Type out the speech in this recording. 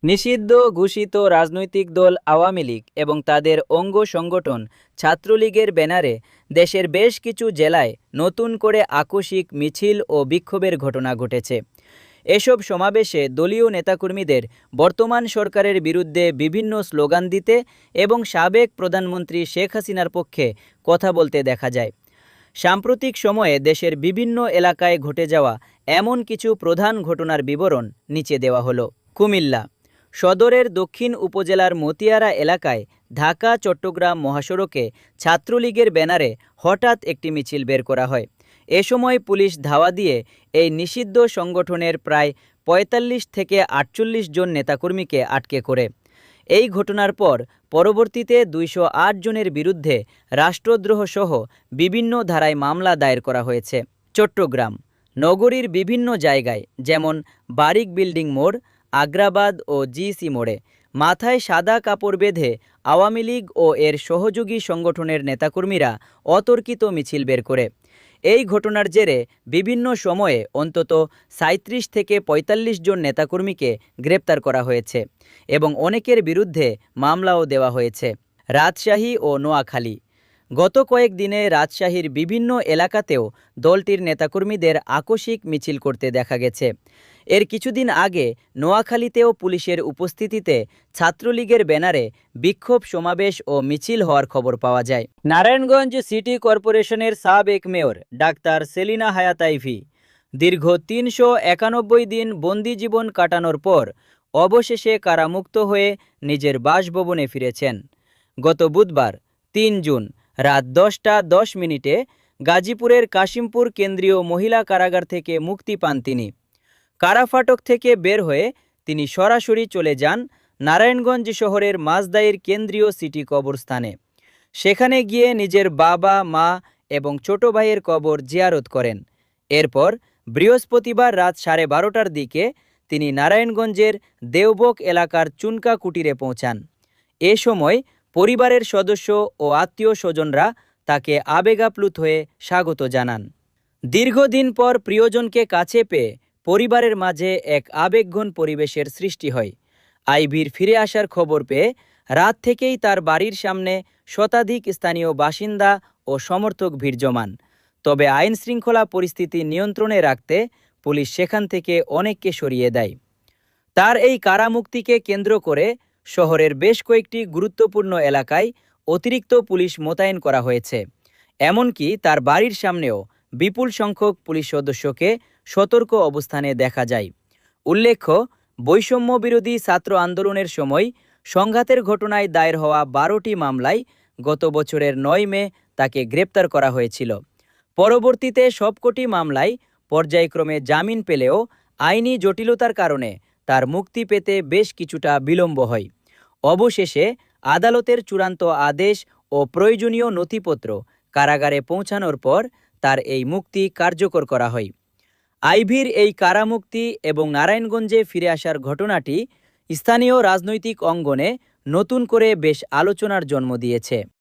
নিষিদ্ধ ঘোষিত রাজনৈতিক দল আওয়ামী লীগ এবং তাদের অঙ্গ সংগঠন ছাত্রলীগের ব্যানারে দেশের বেশ কিছু জেলায় নতুন করে আকস্মিক মিছিল ও বিক্ষোভের ঘটনা ঘটেছে। এসব সমাবেশে দলীয় নেতাকর্মীদের বর্তমান সরকারের বিরুদ্ধে বিভিন্ন স্লোগান দিতে এবং সাবেক প্রধানমন্ত্রী শেখ হাসিনার পক্ষে কথা বলতে দেখা যায়। সাম্প্রতিক সময়ে দেশের বিভিন্ন এলাকায় ঘটে যাওয়া এমন কিছু প্রধান ঘটনার বিবরণ নিচে দেওয়া হলো। কুমিল্লা সদরের দক্ষিণ উপজেলার মতিয়ারা এলাকায় ঢাকা চট্টগ্রাম মহাসড়কে ছাত্রলীগের ব্যানারে হঠাৎ একটি মিছিল বের করা হয়। এ সময় পুলিশ ধাওয়া দিয়ে এই নিষিদ্ধ সংগঠনের প্রায় ৪৫ থেকে ৪৮ জন নেতাকর্মীকে আটকে করে। এই ঘটনার পর পরবর্তীতে ২০৮ জনের বিরুদ্ধে রাষ্ট্রদ্রোহ সহ বিভিন্ন ধারায় মামলা দায়ের করা হয়েছে। চট্টগ্রাম নগরীর বিভিন্ন জায়গায় যেমন বারিক বিল্ডিং মোড়, আগ্রাবাদ ও জিসি মোড়ে মাথায় সাদা কাপড় বেঁধে আওয়ামী লীগ ও এর সহযোগী সংগঠনের নেতাকর্মীরা অতর্কিত মিছিল বের করে। এই ঘটনার জেরে বিভিন্ন সময়ে অন্তত ৩৭ থেকে ৪৫ জন নেতাকর্মীকে গ্রেপ্তার করা হয়েছে এবং অনেকের বিরুদ্ধে মামলাও দেওয়া হয়েছে। রাজশাহী ও নোয়াখালী গত কয়েকদিনে রাজশাহীর বিভিন্ন এলাকাতেও দলটির নেতাকর্মীদের আকস্মিক মিছিল করতে দেখা গেছে। এর কিছুদিন আগে নোয়াখালীতেও পুলিশের উপস্থিতিতে ছাত্রলীগের ব্যানারে বিক্ষোভ সমাবেশ ও মিছিল হওয়ার খবর পাওয়া যায়। নারায়ণগঞ্জ সিটি কর্পোরেশনের সাবেক মেয়র ডাক্তার সেলিনা হায়াত আইভী দীর্ঘ ৩৯১ দিন বন্দি জীবন কাটানোর পর অবশেষে কারামুক্ত হয়ে নিজের বাসভবনে ফিরেছেন। গত বুধবার ৩ জুন রাত ১০টা ১০ মিনিটে গাজীপুরের কাশিমপুর কেন্দ্রীয় মহিলা কারাগার থেকে মুক্তি পান তিনি। কারাফাটক থেকে বের হয়ে তিনি সরাসরি চলে যান নারায়ণগঞ্জ শহরের মাঝদাইর কেন্দ্রীয় সিটি কবরস্থানে। সেখানে গিয়ে নিজের বাবা, মা এবং ছোট ভাইয়ের কবর জিয়ারত করেন। এরপর বৃহস্পতিবার রাত 12:30টার দিকে তিনি নারায়ণগঞ্জের দেওবক এলাকার চুনকা কুটিরে পৌঁছান। এ সময় পরিবারের সদস্য ও আত্মীয় স্বজনরা তাকে আবেগাপ্লুত হয়ে স্বাগত জানান। দীর্ঘদিন পর প্রিয়জনকে কাছে পেয়ে পরিবারের মাঝে এক আবেগঘন পরিবেশের সৃষ্টি হয়। আইভীর ফিরে আসার খবর পেয়ে রাত থেকেই তার বাড়ির সামনে শতাধিক স্থানীয় বাসিন্দা ও সমর্থক ভিড় জমান। তবে আইন শৃঙ্খলা পরিস্থিতি নিয়ন্ত্রণে রাখতে পুলিশ সেখান থেকে অনেককে সরিয়ে দেয়। তার এই কারামুক্তিকে কেন্দ্র করে শহরের বেশ কয়েকটি গুরুত্বপূর্ণ এলাকায় অতিরিক্ত পুলিশ মোতায়েন করা হয়েছে। এমনকি তার বাড়ির সামনেও বিপুল সংখ্যক পুলিশ সদস্যকে সতর্ক অবস্থানে দেখা যায়। উল্লেখ্য, বৈষম্য বিরোধী ছাত্র আন্দোলনের সময় সংঘাতের ঘটনায় দায়ের হওয়া ১২টি মামলায় গত বছরের ৯ মে তাকে গ্রেপ্তার করা হয়েছিল। পরবর্তীতে সবকটি মামলায় পর্যায়ক্রমে জামিন পেলেও আইনি জটিলতার কারণে তার মুক্তি পেতে বেশ কিছুটা বিলম্ব হয়। অবশেষে আদালতের চূড়ান্ত আদেশ ও প্রয়োজনীয় নথিপত্র কারাগারে পৌঁছানোর পর তার এই মুক্তি কার্যকর করা হয়। আইভীর এই কারামুক্তি এবং নারায়ণগঞ্জে ফিরে আসার ঘটনাটি স্থানীয় রাজনৈতিক অঙ্গনে নতুন করে বেশ আলোচনার জন্ম দিয়েছে।